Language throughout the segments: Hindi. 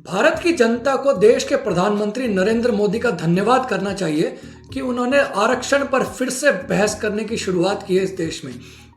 भारत की जनता को देश के प्रधानमंत्री नरेंद्र मोदी का धन्यवाद करना चाहिए कि उन्होंने आरक्षण पर फिर से बहस करने की शुरुआत की है इस देश में,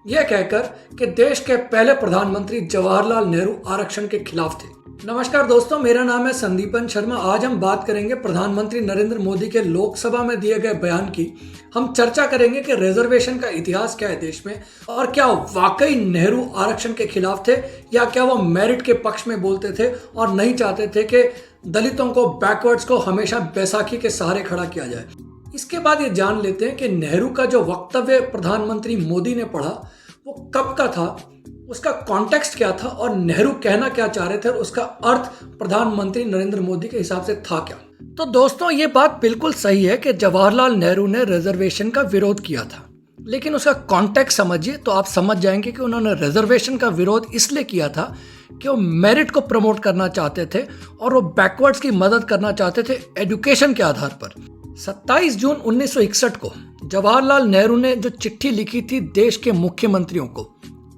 यह कहकर कि देश के पहले प्रधानमंत्री जवाहरलाल नेहरू आरक्षण के खिलाफ थे। नमस्कार दोस्तों, मेरा नाम है संदीपन शर्मा। आज हम बात करेंगे प्रधानमंत्री नरेंद्र मोदी के लोकसभा में दिए गए बयान की। हम चर्चा करेंगे कि रिजर्वेशन का इतिहास क्या है देश में, और क्या वाकई नेहरू आरक्षण के खिलाफ थे या क्या वो मेरिट के पक्ष में बोलते थे और नहीं चाहते थे कि दलितों को, बैकवर्ड्स को हमेशा बैसाखी के सहारे खड़ा किया जाए। इसके बाद ये जान लेते हैं कि नेहरू का जो वक्तव्य प्रधानमंत्री मोदी ने पढ़ा वो कब का था, उसका कॉन्टेक्स्ट क्या था और नेहरू कहना क्या चाह रहे थे और उसका अर्थ प्रधानमंत्री नरेंद्र मोदी के हिसाब से था क्या। तो दोस्तों, ये बात बिल्कुल सही है कि जवाहरलाल नेहरू ने रिजर्वेशन का विरोध किया था, लेकिन उसका कॉन्टेक्स्ट समझिए तो आप समझ जाएंगे कि उन्होंने रिजर्वेशन का विरोध इसलिए किया था कि वो मेरिट को प्रमोट करना चाहते थे और वो बैकवर्ड्स की मदद करना चाहते थे एजुकेशन के आधार पर। 27 जून 1961 को जवाहरलाल नेहरू ने जो चिट्ठी लिखी थी देश के मुख्यमंत्रियों को,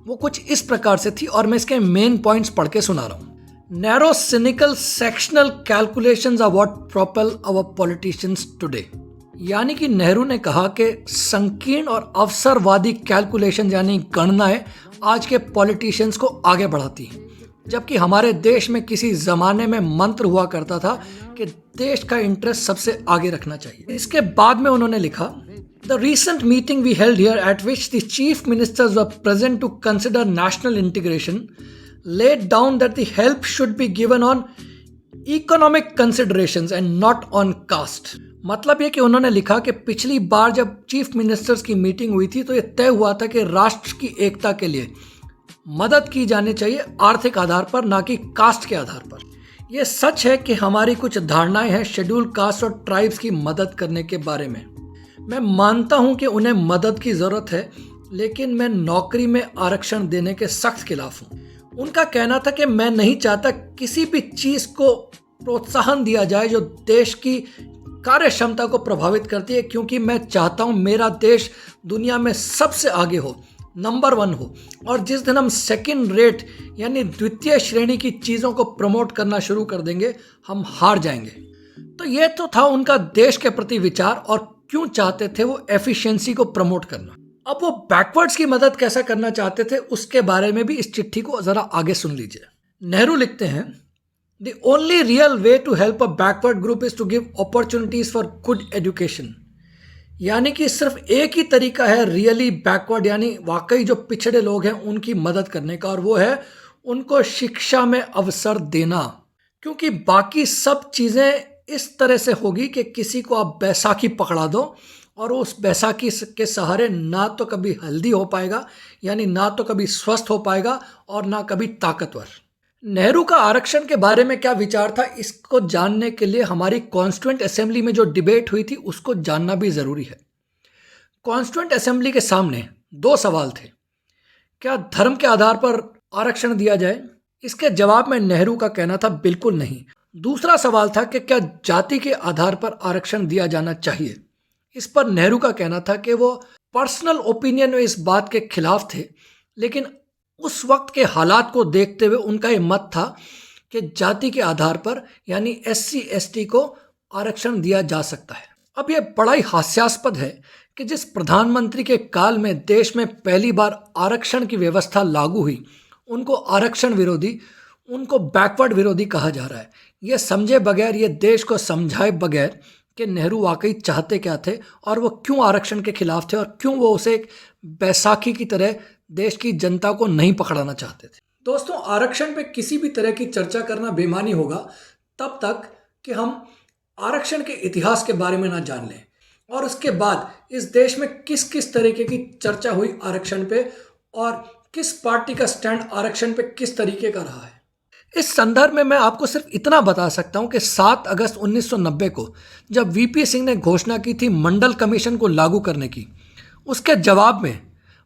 वो कुछ इस प्रकार से थी और मैं इसके मेन पॉइंट्स पढ़ के सुना रहा हूं। Narrow cynical sectional calculations are what propel our politicians today. यानी कि नेहरू ने कहा कि संकीर्ण और अवसरवादी कैलकुलेशन यानी गणनाएं आज के पॉलिटिशियंस को आगे बढ़ाती हैं, जबकि हमारे देश में किसी जमाने में मंत्र हुआ करता था कि देश का इंटरेस्ट सबसे आगे रखना चाहिए। इसके बाद में उन्होंने लिखा, The recent meeting we held here, at which the chief ministers were present to consider national integration, laid down that the help should be given on economic considerations and not on caste. मतलब ये कि उन्होंने लिखा कि पिछली बार जब चीफ मिनिस्टर्स की मीटिंग हुई थी तो ये तय हुआ था कि राष्ट्र की एकता के लिए मदद की जानी चाहिए आर्थिक आधार पर, ना कि कास्ट के आधार पर। यह सच है कि हमारी कुछ धारणाएं हैं शेड्यूल कास्ट और ट्राइब्स की मदद करने के बारे में। मैं मानता हूं कि उन्हें मदद की ज़रूरत है, लेकिन मैं नौकरी में आरक्षण देने के सख्त खिलाफ हूं। उनका कहना था कि मैं नहीं चाहता किसी भी चीज़ को प्रोत्साहन दिया जाए जो देश की कार्य क्षमता को प्रभावित करती है, क्योंकि मैं चाहता हूं मेरा देश दुनिया में सबसे आगे हो, नंबर 1 हो। और जिस दिन हम सेकंड रेट यानी द्वितीय श्रेणी की चीज़ों को प्रमोट करना शुरू कर देंगे, हम हार जाएंगे। तो ये तो था उनका देश के प्रति विचार और क्यों चाहते थे वो एफिशिएंसी को प्रमोट करना। अब वो बैकवर्ड्स की मदद कैसा करना चाहते थे उसके बारे में भी इस चिट्ठी को जरा आगे सुन लीजिए। नेहरू लिखते हैं, the only real way to help a backward group is to give opportunities for good education. यानी कि सिर्फ एक ही तरीका है रियली बैकवर्ड यानी वाकई जो पिछड़े लोग हैं उनकी मदद करने का, और वो है उनको शिक्षा में अवसर देना। क्योंकि बाकी सब चीज़ें इस तरह से होगी कि किसी को आप बैसाखी पकड़ा दो और उस बैसाखी के सहारे ना तो कभी हेल्दी हो पाएगा, यानी ना तो कभी स्वस्थ हो पाएगा और ना कभी ताकतवर। नेहरू का आरक्षण के बारे में क्या विचार था, इसको जानने के लिए हमारी कॉन्स्टिट्यूएंट असेंबली में जो डिबेट हुई थी उसको जानना भी ज़रूरी है। कॉन्स्टिट्यूएंट असेंबली के सामने 2 सवाल थे। क्या धर्म के आधार पर आरक्षण दिया जाए? इसके जवाब में नेहरू का कहना था बिल्कुल नहीं। दूसरा सवाल था कि क्या जाति के आधार पर आरक्षण दिया जाना चाहिए? इस पर नेहरू का कहना था कि वो पर्सनल ओपिनियन में इस बात के खिलाफ थे, लेकिन उस वक्त के हालात को देखते हुए उनका ये मत था कि जाति के आधार पर यानी SC ST को आरक्षण दिया जा सकता है। अब यह बड़ा ही हास्यास्पद है कि जिस प्रधानमंत्री के काल में देश में पहली बार आरक्षण की व्यवस्था लागू हुई, उनको आरक्षण विरोधी, उनको बैकवर्ड विरोधी कहा जा रहा है। ये समझे बगैर, ये देश को समझाए बगैर कि नेहरू वाकई चाहते क्या थे और वो क्यों आरक्षण के खिलाफ थे और क्यों वो उसे एक बैसाखी की तरह देश की जनता को नहीं पकड़ाना चाहते थे। दोस्तों, आरक्षण पे किसी भी तरह की चर्चा करना बेमानी होगा तब तक कि हम आरक्षण के इतिहास के बारे में ना जान लें और उसके बाद इस देश में किस किस तरीके की चर्चा हुई आरक्षण पे और किस पार्टी का स्टैंड आरक्षण पे किस तरीके का रहा है। इस संदर्भ में मैं आपको सिर्फ इतना बता सकता हूं कि 7 अगस्त 1990 को जब VP सिंह ने घोषणा की थी मंडल कमीशन को लागू करने की, उसके जवाब में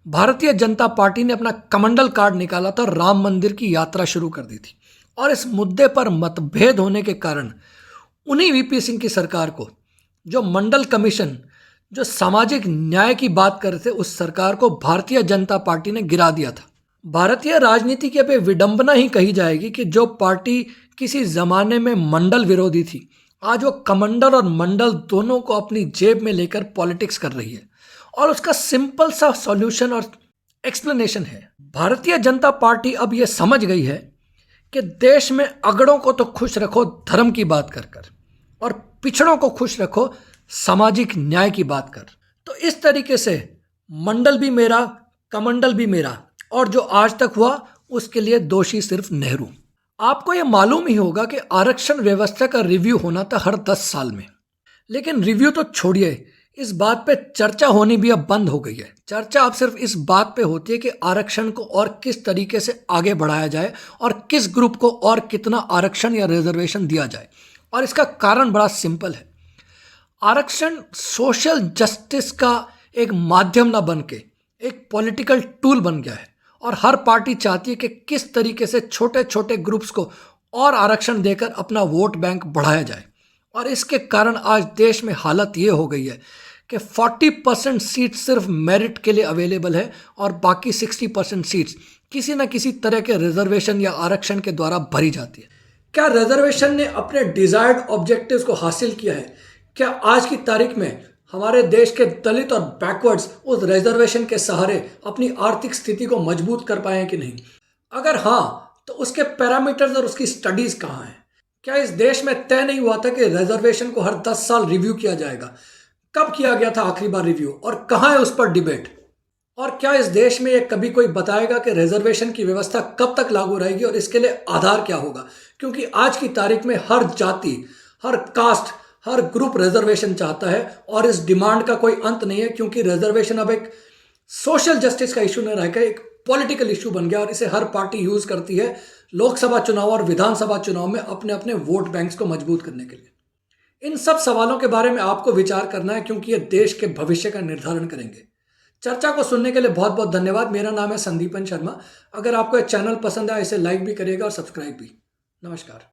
भारतीय जनता पार्टी ने अपना कमंडल कार्ड निकाला था और राम मंदिर की यात्रा शुरू कर दी थी। और इस मुद्दे पर मतभेद होने के कारण उन्हीं VP सिंह की सरकार को, जो मंडल कमीशन जो सामाजिक न्याय की बात कर रहे थे, उस सरकार को भारतीय जनता पार्टी ने गिरा दिया था। भारतीय राजनीति की अब विडंबना ही कही जाएगी कि जो पार्टी किसी जमाने में मंडल विरोधी थी, आज वो कमंडल और मंडल दोनों को अपनी जेब में लेकर पॉलिटिक्स कर रही है। और उसका सिंपल सा सॉल्यूशन और एक्सप्लेनेशन है। भारतीय जनता पार्टी अब ये समझ गई है कि देश में अगड़ों को तो खुश रखो धर्म की बात कर कर, और पिछड़ों को खुश रखो सामाजिक न्याय की बात कर। तो इस तरीके से मंडल भी मेरा, कमंडल भी मेरा, और जो आज तक हुआ उसके लिए दोषी सिर्फ नेहरू। आपको ये मालूम ही होगा कि आरक्षण व्यवस्था का रिव्यू होना था हर 10 साल में, लेकिन रिव्यू तो छोड़िए, इस बात पे चर्चा होनी भी अब बंद हो गई है। चर्चा अब सिर्फ इस बात पे होती है कि आरक्षण को और किस तरीके से आगे बढ़ाया जाए और किस ग्रुप को और कितना आरक्षण या रिजर्वेशन दिया जाए। और इसका कारण बड़ा सिंपल है। आरक्षण सोशल जस्टिस का एक माध्यम ना बन के एक पॉलिटिकल टूल बन गया है, और हर पार्टी चाहती है कि किस तरीके से छोटे छोटे ग्रुप्स को और आरक्षण देकर अपना वोट बैंक बढ़ाया जाए। और इसके कारण आज देश में हालत ये हो गई है कि 40% सीट सिर्फ मेरिट के लिए अवेलेबल है और बाकी 60% सीट्स किसी न किसी तरह के रिजर्वेशन या आरक्षण के द्वारा भरी जाती है। क्या रिजर्वेशन ने अपने डिजायर्ड ऑब्जेक्टिव्स को हासिल किया है? क्या आज की तारीख में हमारे देश के दलित और बैकवर्ड्स उस रिजर्वेशन के सहारे अपनी आर्थिक स्थिति को मजबूत कर पाए हैं कि नहीं? अगर हाँ, तो उसके पैरामीटर्स और उसकी स्टडीज कहाँ हैं? क्या इस देश में तय नहीं हुआ था कि रिजर्वेशन को हर 10 साल रिव्यू किया जाएगा? कब किया गया था आखिरी बार रिव्यू, और कहाँ है उस पर डिबेट? और क्या इस देश में ये कभी कोई बताएगा कि रिजर्वेशन की व्यवस्था कब तक लागू रहेगी और इसके लिए आधार क्या होगा? क्योंकि आज की तारीख में हर जाति, हर कास्ट, हर ग्रुप रिजर्वेशन चाहता है, और इस डिमांड का कोई अंत नहीं है, क्योंकि रिजर्वेशन अब एक सोशल जस्टिस का इशू नहीं रहकर एक पॉलिटिकल इशू बन गया, और इसे हर पार्टी यूज करती है लोकसभा चुनाव और विधानसभा चुनाव में अपने अपने वोट बैंक्स को मजबूत करने के लिए। इन सब सवालों के बारे में आपको विचार करना है, क्योंकि ये देश के भविष्य का निर्धारण करेंगे। चर्चा को सुनने के लिए बहुत बहुत धन्यवाद। मेरा नाम है संदीपन शर्मा। अगर आपको ये चैनल पसंद आए इसे लाइक भी करिएगा और सब्सक्राइब भी। नमस्कार।